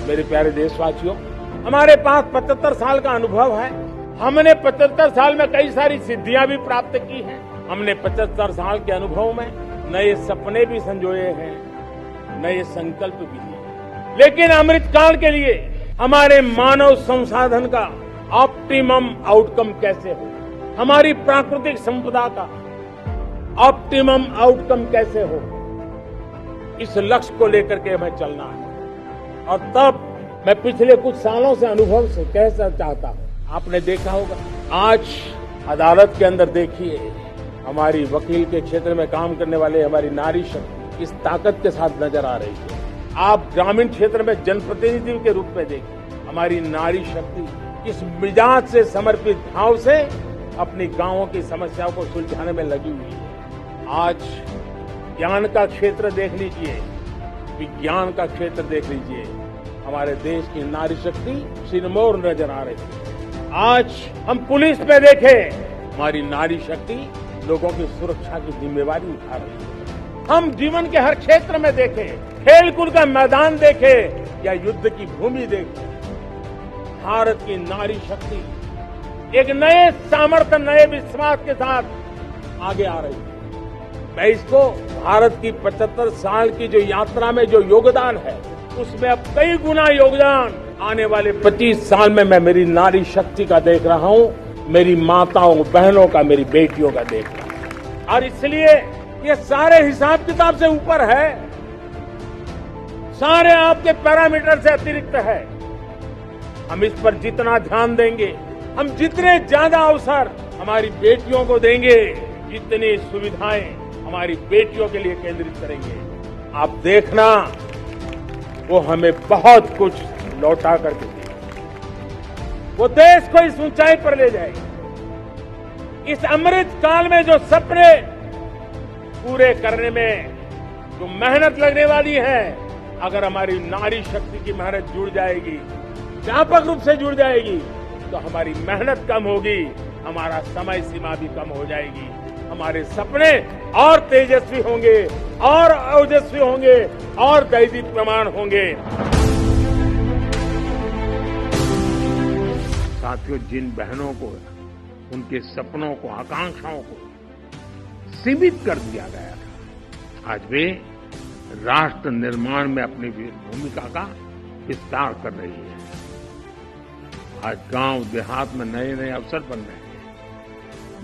मेरे प्यारे देशवासियों, हमारे पास 75 साल का अनुभव है। हमने 75 साल में कई सारी सिद्धियां भी प्राप्त की हैं। हमने 75 साल के अनुभव में नए सपने भी संजोए हैं, नए संकल्प भी लिए। लेकिन अमृतकाल के लिए हमारे मानव संसाधन का ऑप्टिमम आउटकम कैसे हो, हमारी प्राकृतिक संपदा का ऑप्टिमम आउटकम कैसे हो, इस लक्ष्य को लेकर के हमें चलना है। और तब मैं पिछले कुछ सालों से अनुभव से कहना चाहता हूं, आपने देखा होगा आज अदालत के अंदर देखिए, हमारी वकील के क्षेत्र में काम करने वाले हमारी नारी शक्ति इस ताकत के साथ नजर आ रही है। आप ग्रामीण क्षेत्र में जनप्रतिनिधि के रूप में देखिए, हमारी नारी शक्ति इस मिजाज से समर्पित भाव से अपनी गांवों की समस्याओं को सुलझाने में लगी हुई है। आज ज्ञान का क्षेत्र देख लीजिए, विज्ञान का क्षेत्र देख लीजिए, हमारे देश की नारी शक्ति सिरमौर नजर आ रही है। आज हम पुलिस में देखें, हमारी नारी शक्ति लोगों की सुरक्षा की जिम्मेवारी उठा रही है। हम जीवन के हर क्षेत्र में देखें, खेलकूद का मैदान देखें या युद्ध की भूमि देखें, भारत की नारी शक्ति एक नए सामर्थ्य, नए विश्वास के साथ आगे आ रही है। मैं इसको भारत की 75 साल की जो यात्रा में जो योगदान है, उसमें अब कई गुना योगदान आने वाले 25 साल में मैं मेरी नारी शक्ति का देख रहा हूं, मेरी माताओं बहनों का, मेरी बेटियों का देख रहा हूं। और इसलिए ये सारे हिसाब किताब से ऊपर है, सारे आपके पैरामीटर से अतिरिक्त है। हम इस पर जितना ध्यान देंगे, हम जितने ज्यादा अवसर हमारी बेटियों को देंगे, जितनी सुविधाएं हमारी बेटियों के लिए केंद्रित करेंगे, आप देखना वो हमें बहुत कुछ लौटा करके देगा। वो देश को इस ऊंचाई पर ले जाएगी। इस अमृत काल में जो सपने पूरे करने में जो मेहनत लगने वाली है, अगर हमारी नारी शक्ति की मेहनत जुड़ जाएगी, व्यापक रूप से जुड़ जाएगी, तो हमारी मेहनत कम होगी, हमारा समय सीमा भी कम हो जाएगी, हमारे सपने और तेजस्वी होंगे, और ओजस्वी होंगे, और दैदीप्यमान होंगे। साथियों, जिन बहनों को उनके सपनों को, आकांक्षाओं को सीमित कर दिया गया था, आज वे राष्ट्र निर्माण में अपनी भूमिका का विस्तार कर रही है। आज गांव देहात में नए नए अवसर बन रहे हैं,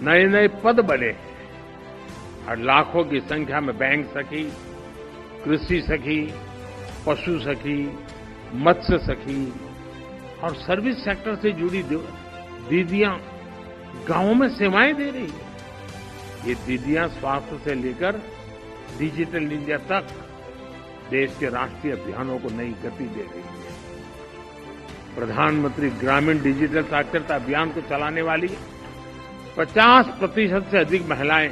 नए नए पद बने हैं, और लाखों की संख्या में बैंक सखी, कृषि सखी, पशु सखी, मत्स्य सखी और सर्विस सेक्टर से जुड़ी दीदियां गांवों में सेवाएं दे रही है। ये दीदियां स्वास्थ्य से लेकर डिजिटल इंडिया तक देश के राष्ट्रीय अभियानों को नई गति दे रही है। प्रधानमंत्री ग्रामीण डिजिटल साक्षरता अभियान को चलाने वाली 50% से अधिक महिलाएं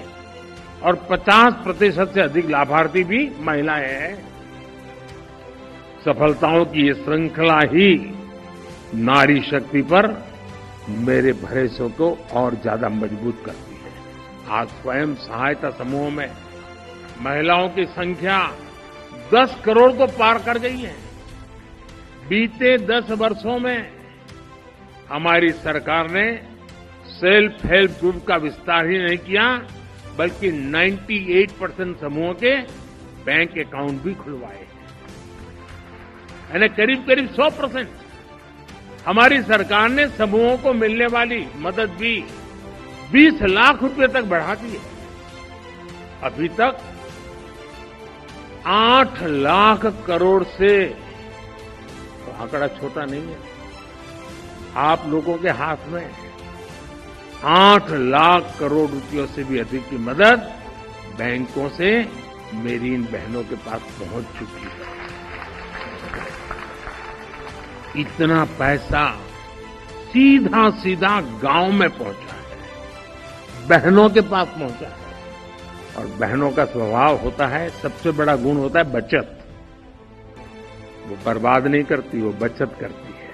और 50% से अधिक लाभार्थी भी महिलाएं हैं। सफलताओं की ये श्रृंखला ही नारी शक्ति पर मेरे भरोसे को और ज्यादा मजबूत करती है। आज स्वयं सहायता समूहों में महिलाओं की संख्या 10 करोड़ को पार कर गई है। बीते 10 वर्षों में हमारी सरकार ने सेल्फ हेल्प ग्रुप का विस्तार ही नहीं किया, बल्कि 98% समूहों के बैंक अकाउंट भी खुलवाए, यानी करीब करीब 100%। हमारी सरकार ने समूहों को मिलने वाली मदद भी 20 लाख रुपए तक बढ़ा दी है। अभी तक 8 लाख करोड़ से, तो आंकड़ा छोटा नहीं है, आप लोगों के हाथ में 8 लाख करोड़ रुपयों से भी अधिक की मदद बैंकों से मेरी इन बहनों के पास पहुंच चुकी है। इतना पैसा सीधा सीधा गांव में पहुंचा है, बहनों के पास पहुंचा है। और बहनों का स्वभाव होता है, सबसे बड़ा गुण होता है बचत। वो बर्बाद नहीं करती, वो बचत करती है।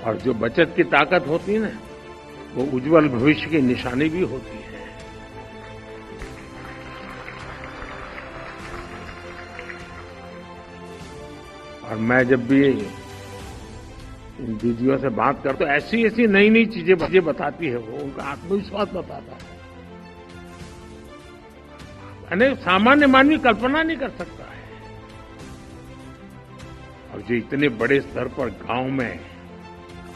और जो बचत की ताकत होती है ना, वो उज्जवल भविष्य की निशानी भी होती है। और मैं जब भी इन दीदियों से बात करता हूं, ऐसी ऐसी नई नई चीजें मुझे बताती है वो, उनका आत्मविश्वास बताता है। यानी सामान्य मानवी कल्पना नहीं कर सकता है। और जो इतने बड़े स्तर पर गांव में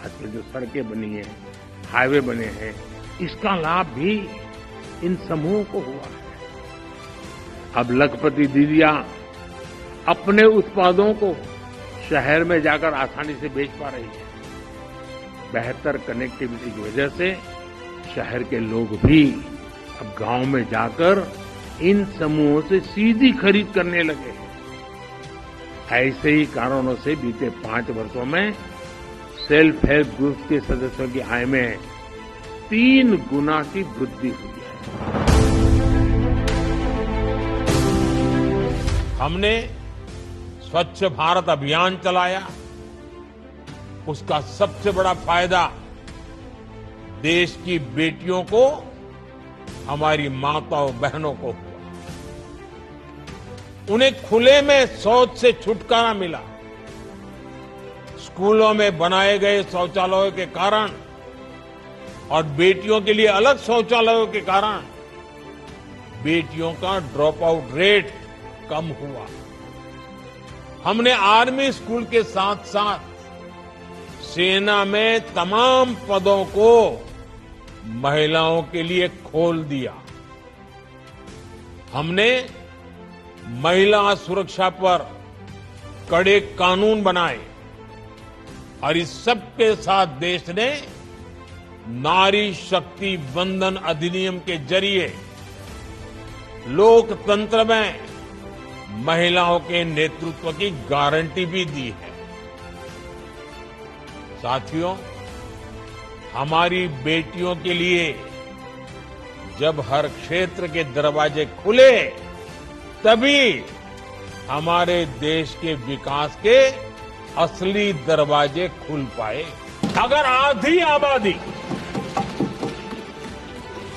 आजकल जो सड़कें बनी हैं, हाईवे बने हैं, इसका लाभ भी इन समूहों को हुआ है। अब लखपति दीदियां अपने उत्पादों को शहर में जाकर आसानी से बेच पा रही है। बेहतर कनेक्टिविटी की वजह से शहर के लोग भी अब गांव में जाकर इन समूहों से सीधी खरीद करने लगे हैं। ऐसे ही कारणों से बीते 5 वर्षों में सेल्फ हेल्प ग्रुप के सदस्यों की आय में 3 गुना की वृद्धि हुई है। हमने स्वच्छ भारत अभियान चलाया, उसका सबसे बड़ा फायदा देश की बेटियों को, हमारी माताओं बहनों को हुआ। उन्हें खुले में शौच से छुटकारा मिला। स्कूलों में बनाए गए शौचालयों के कारण और बेटियों के लिए अलग शौचालयों के कारण बेटियों का ड्रॉप आउट रेट कम हुआ। हमने आर्मी स्कूल के साथ साथ सेना में तमाम पदों को महिलाओं के लिए खोल दिया। हमने महिला सुरक्षा पर कड़े कानून बनाए और इस सब के साथ देश ने नारी शक्ति वंदन अधिनियम के जरिए लोकतंत्र में महिलाओं के नेतृत्व की गारंटी भी दी है। साथियों, हमारी बेटियों के लिए जब हर क्षेत्र के दरवाजे खुले, तभी हमारे देश के विकास के असली दरवाजे खुल पाए। अगर आधी आबादी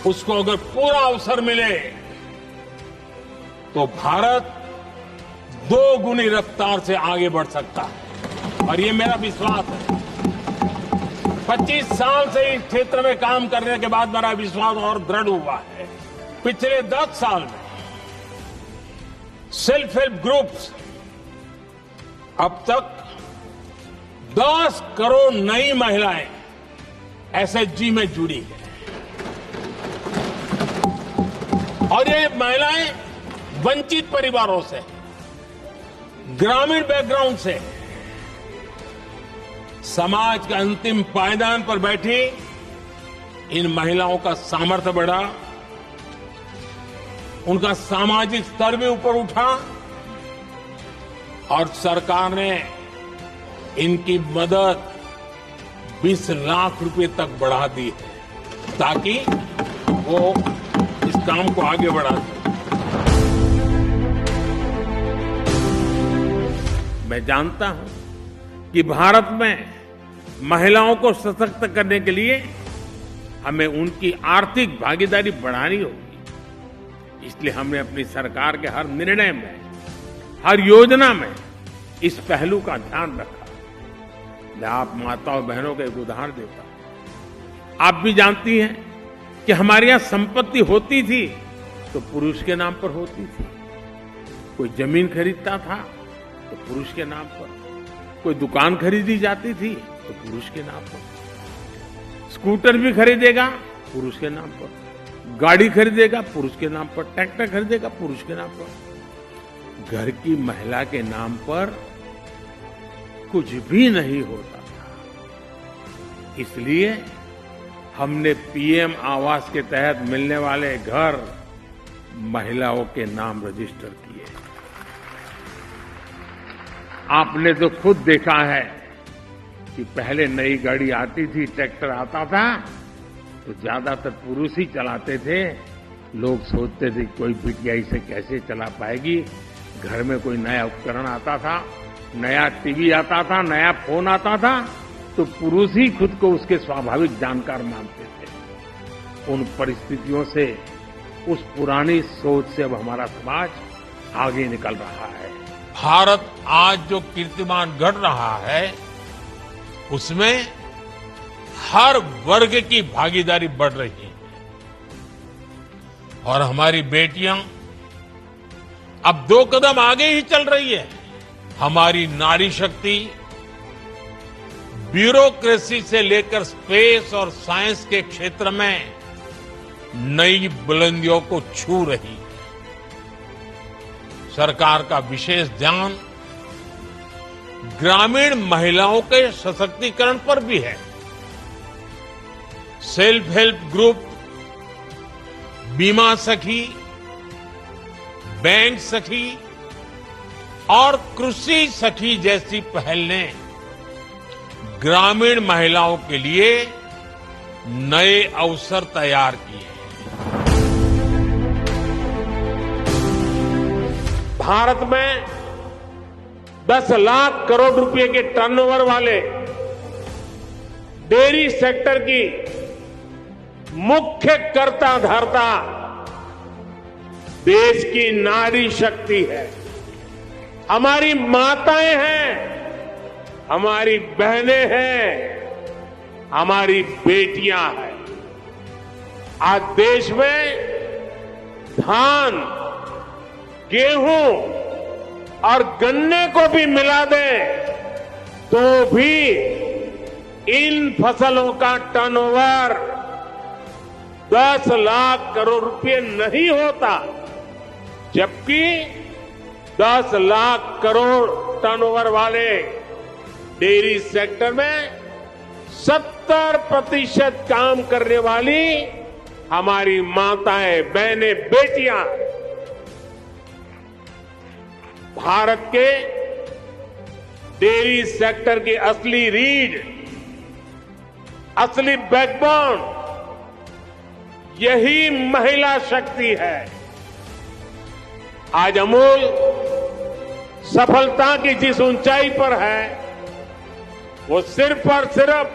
उसको अगर पूरा अवसर मिले तो भारत 2 गुनी रफ्तार से आगे बढ़ सकता है। और ये मेरा विश्वास है। 25 साल से इस क्षेत्र में काम करने के बाद मेरा विश्वास और दृढ़ हुआ है। पिछले 10 साल में सेल्फ हेल्प ग्रुप्स अब तक 10 करोड़ नई महिलाएं एसएचजी में जुड़ी हैं। और ये महिलाएं वंचित परिवारों से, ग्रामीण बैकग्राउंड से, समाज के अंतिम पायदान पर बैठी इन महिलाओं का सामर्थ्य बढ़ा, उनका सामाजिक स्तर भी ऊपर उठा और सरकार ने इनकी मदद 20 लाख रुपए तक बढ़ा दी है ताकि वो इस काम को आगे बढ़ा सके। मैं जानता हूं कि भारत में महिलाओं को सशक्त करने के लिए हमें उनकी आर्थिक भागीदारी बढ़ानी होगी। इसलिए हमने अपनी सरकार के हर निर्णय में, हर योजना में इस पहलू का ध्यान रखा। मैं आप माताओं बहनों का एक उदाहरण देता हूं। आप भी जानती हैं कि हमारे यहां संपत्ति होती थी तो पुरुष के नाम पर होती थी। कोई जमीन खरीदता था तो पुरुष के नाम पर, कोई दुकान खरीदी जाती थी तो पुरुष के नाम पर, स्कूटर भी खरीदेगा पुरुष के नाम पर, गाड़ी खरीदेगा पुरुष के नाम पर, ट्रैक्टर खरीदेगा पुरुष के नाम पर। घर की महिला के नाम पर कुछ भी नहीं होता था। इसलिए हमने पीएम आवास के तहत मिलने वाले घर महिलाओं के नाम रजिस्टर किए। आपने तो खुद देखा है कि पहले नई गाड़ी आती थी, ट्रैक्टर आता था तो ज्यादातर पुरुष ही चलाते थे। लोग सोचते थे कोई बिटिया इसे कैसे चला पाएगी। घर में कोई नया उपकरण आता था, नया टीवी आता था, नया फोन आता था तो पुरुष ही खुद को उसके स्वाभाविक जानकार मानते थे। उन परिस्थितियों से, उस पुरानी सोच से अब हमारा समाज आगे निकल रहा है। भारत आज जो कीर्तिमान गढ़ रहा है उसमें हर वर्ग की भागीदारी बढ़ रही है और हमारी बेटियां अब 2 कदम आगे ही चल रही है। हमारी नारी शक्ति ब्यूरोक्रेसी से लेकर स्पेस और साइंस के क्षेत्र में नई बुलंदियों को छू रही है। सरकार का विशेष ध्यान ग्रामीण महिलाओं के सशक्तिकरण पर भी है। सेल्फ हेल्प ग्रुप, बीमा सखी, बैंक सखी और कृषि सखी जैसी पहल ने ग्रामीण महिलाओं के लिए नए अवसर तैयार किए। भारत में 10 लाख करोड़ रुपए के टर्नओवर वाले डेयरी सेक्टर की मुख्य कर्ता धर्ता देश की नारी शक्ति है। हमारी माताएं हैं, हमारी बहनें हैं, हमारी बेटियां हैं। आज देश में धान, गेहूं और गन्ने को भी मिला दें तो भी इन फसलों का टर्नओवर 10 लाख करोड़ रुपए नहीं होता, जबकि 10 लाख करोड़ टर्नओवर वाले डेयरी सेक्टर में 70% काम करने वाली हमारी माताएं, बहनें, बेटियां भारत के डेयरी सेक्टर की असली रीढ़, असली बैकबोन यही महिला शक्ति है। आज अमूल सफलता की जिस ऊंचाई पर है वो सिर्फ और सिर्फ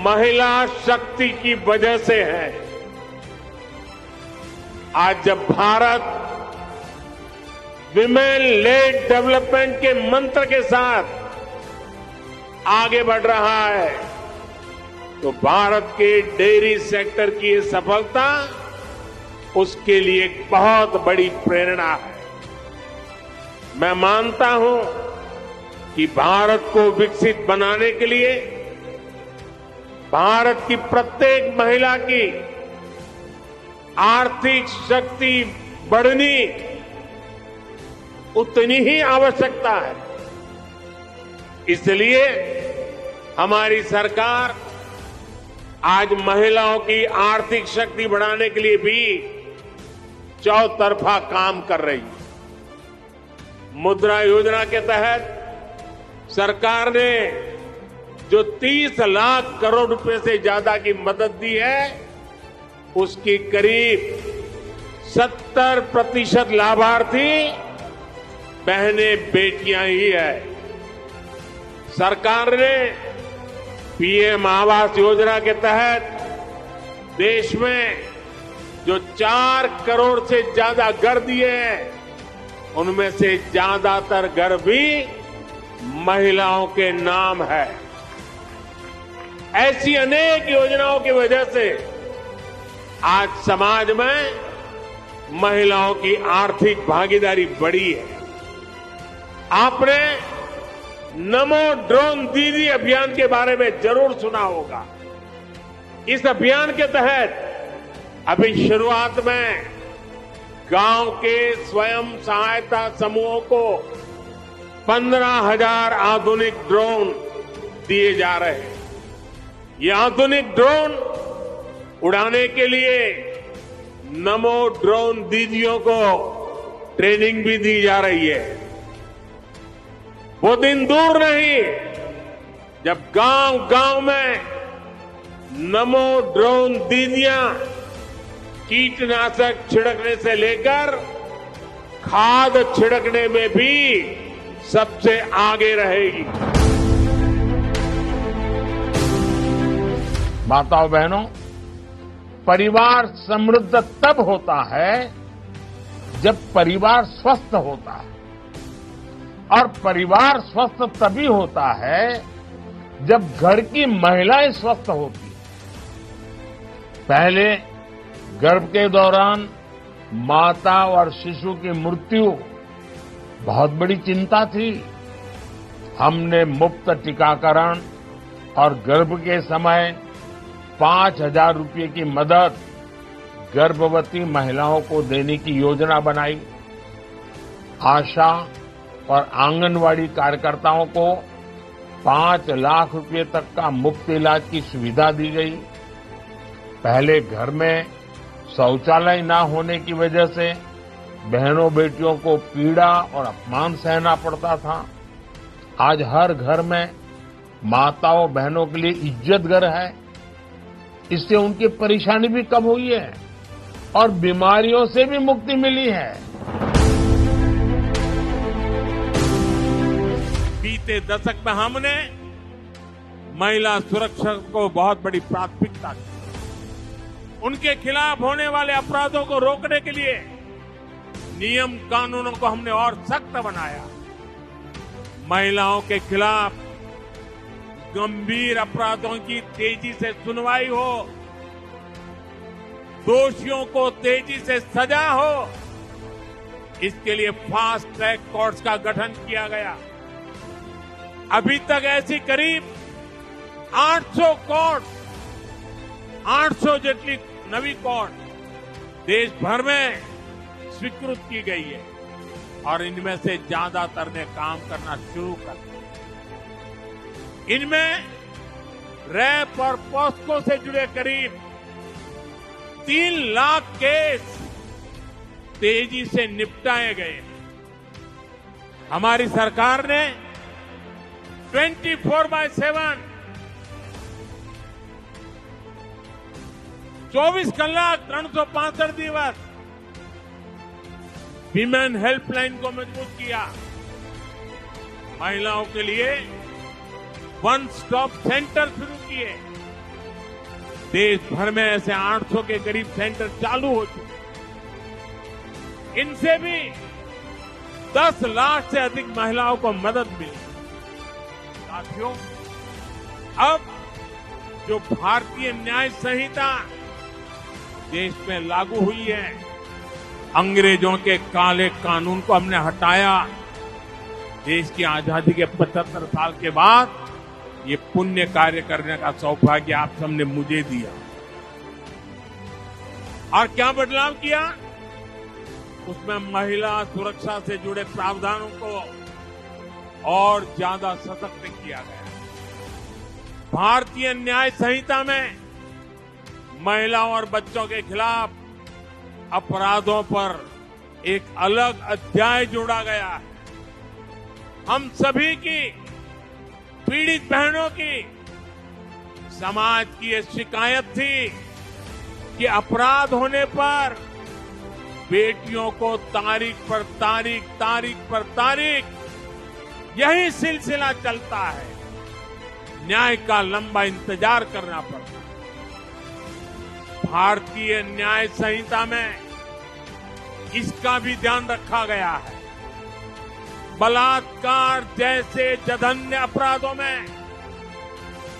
महिला शक्ति की वजह से है। आज जब भारत विमेन लेड डेवलपमेंट के मंत्र के साथ आगे बढ़ रहा है तो भारत के डेयरी सेक्टर की ये सफलता उसके लिए एक बहुत बड़ी प्रेरणा है। मैं मानता हूं कि भारत को विकसित बनाने के लिए भारत की प्रत्येक महिला की आर्थिक शक्ति बढ़नी उतनी ही आवश्यकता है। इसलिए हमारी सरकार आज महिलाओं की आर्थिक शक्ति बढ़ाने के लिए भी चौतरफा काम कर रही है। मुद्रा योजना के तहत सरकार ने जो 30 लाख करोड़ रुपए से ज्यादा की मदद दी है उसकी करीब 70% लाभार्थी बहनें, बेटियां ही है। सरकार ने पीएम आवास योजना के तहत देश में जो 4 करोड़ से ज्यादा घर दिए हैं उनमें से ज्यादातर घर भी महिलाओं के नाम है। ऐसी अनेक योजनाओं की वजह से आज समाज में महिलाओं की आर्थिक भागीदारी बढ़ी है। आपने नमो ड्रोन दीदी अभियान के बारे में जरूर सुना होगा। इस अभियान के तहत अभी शुरुआत में गांव के स्वयं सहायता समूहों को 15,000 आधुनिक ड्रोन दिए जा रहे हैं। ये आधुनिक ड्रोन उड़ाने के लिए नमो ड्रोन दीदियों को ट्रेनिंग भी दी जा रही है। वो दिन दूर नहीं जब गांव-गांव में नमो ड्रोन दीदियां कीटनाशक छिड़कने से लेकर खाद छिड़कने में भी सबसे आगे रहेगी। माताओं बहनों, परिवार समृद्ध तब होता है जब परिवार स्वस्थ होता है। और परिवार स्वस्थ तभी होता है जब घर की महिलाएं स्वस्थ होती हैं। पहले गर्भ के दौरान माता और शिशु की मृत्यु बहुत बड़ी चिंता थी। हमने मुफ्त टीकाकरण और गर्भ के समय 5,000 रुपये की मदद गर्भवती महिलाओं को देने की योजना बनाई। आशा और आंगनवाड़ी कार्यकर्ताओं को 5 लाख रुपये तक का मुफ्त इलाज की सुविधा दी गई। पहले घर में शौचालय न होने की वजह से बहनों बेटियों को पीड़ा और अपमान सहना पड़ता था। आज हर घर में माताओं बहनों के लिए इज्जत घर है। इससे उनकी परेशानी भी कम हुई है और बीमारियों से भी मुक्ति मिली है। बीते दशक में हमने महिला सुरक्षा को बहुत बड़ी प्राथमिकता दी। उनके खिलाफ होने वाले अपराधों को रोकने के लिए नियम कानूनों को हमने और सख्त बनाया। महिलाओं के खिलाफ गंभीर अपराधों की तेजी से सुनवाई हो, दोषियों को तेजी से सजा हो, इसके लिए फास्ट ट्रैक कोर्ट्स का गठन किया गया। अभी तक ऐसी करीब 800 कोर्ट, 800 जेटली नवी कोर्ट देश भर में स्वीकृत की गई है और इनमें से ज्यादातर ने काम करना शुरू कर दिया। इनमें रैप और पॉस्को से जुड़े करीब 3 लाख केस तेजी से निपटाए गए। हमारी सरकार ने 24/7 24 घंटे 365 दिवस विमेन हेल्पलाइन को मजबूत किया। महिलाओं के लिए वन स्टॉप सेंटर शुरू किए। देश भर में ऐसे 800 के करीब सेंटर चालू हो चुके। इनसे भी 10 लाख से अधिक महिलाओं को मदद मिली। साथियों, अब जो भारतीय न्याय संहिता देश में लागू हुई है, अंग्रेजों के काले कानून को हमने हटाया। देश की आजादी के 75 साल के बाद ये पुण्य कार्य करने का सौभाग्य आप सबने मुझे दिया। और क्या बदलाव किया? उसमें महिला सुरक्षा से जुड़े प्रावधानों को और ज्यादा सशक्त किया गया। भारतीय न्याय संहिता में महिलाओं और बच्चों के खिलाफ अपराधों पर एक अलग अध्याय जोड़ा गया है। हम सभी की, पीड़ित बहनों की, समाज की ये शिकायत थी कि अपराध होने पर बेटियों को तारीख पर तारीख, तारीख पर तारीख यही सिलसिला चलता है। न्याय का लंबा इंतजार करना पड़ता है। भारतीय न्याय संहिता में इसका भी ध्यान रखा गया है। बलात्कार जैसे जघन्य अपराधों में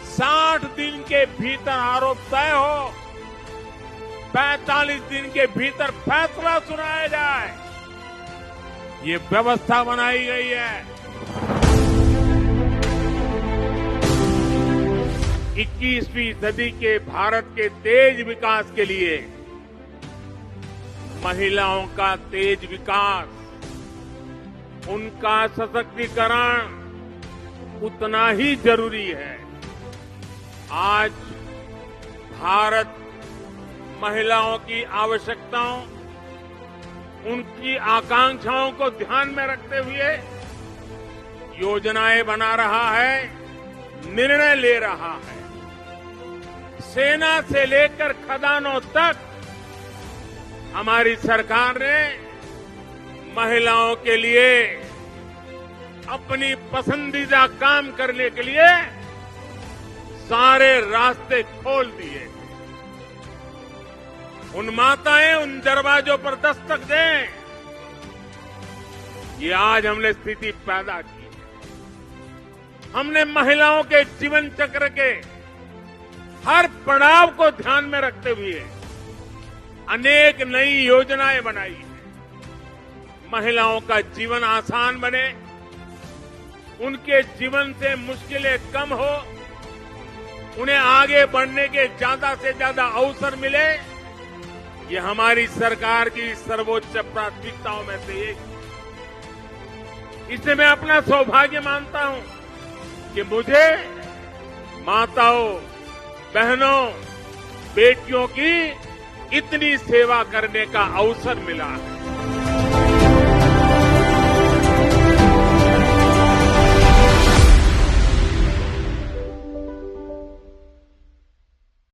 60 दिन के भीतर आरोप तय हो, 45 दिन के भीतर फैसला सुनाया जाए, ये व्यवस्था बनाई गई है। 21वीं सदी के भारत के तेज विकास के लिए महिलाओं का तेज विकास, उनका सशक्तिकरण उतना ही जरूरी है। आज भारत महिलाओं की आवश्यकताओं, उनकी आकांक्षाओं को ध्यान में रखते हुए योजनाएं बना रहा है, निर्णय ले रहा है। सेना से लेकर खदानों तक हमारी सरकार ने महिलाओं के लिए अपनी पसंदीदा काम करने के लिए सारे रास्ते खोल दिए। उन माताएं उन दरवाजों पर दस्तक दें, ये आज हमने स्थिति पैदा की है। हमने महिलाओं के जीवन चक्र के हर पड़ाव को ध्यान में रखते हुए अनेक नई योजनाएं बनाई हैं। महिलाओं का जीवन आसान बने, उनके जीवन से मुश्किलें कम हो, उन्हें आगे बढ़ने के ज्यादा से ज्यादा अवसर मिले, ये हमारी सरकार की सर्वोच्च प्राथमिकताओं में से एक। इससे मैं अपना सौभाग्य मानता हूं कि मुझे माताओं, बहनों, बेटियों की इतनी सेवा करने का अवसर मिला है।